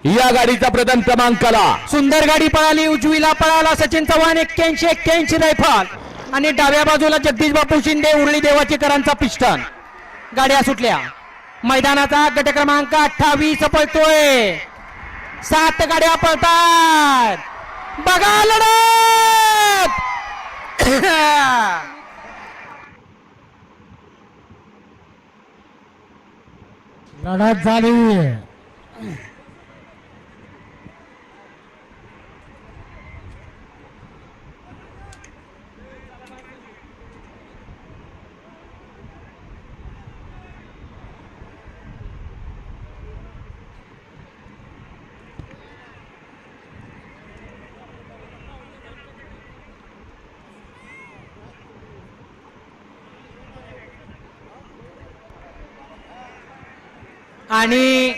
या गाडीचा प्रथम क्रमांकाला सुंदर गाडी पळाली, उजवीला पळाला सचिन चव्हाण 81 रायफल आणि डाव्या बाजूला जगदीश बापू शिंदे उरळी देवाचीकरांचा पिस्टन. गाड्या सुटल्या. मैदानाचा गट क्रमांक 28 पळतोय. 7 गाड्या पळतात. बघा लढत. लढत झाली. आणि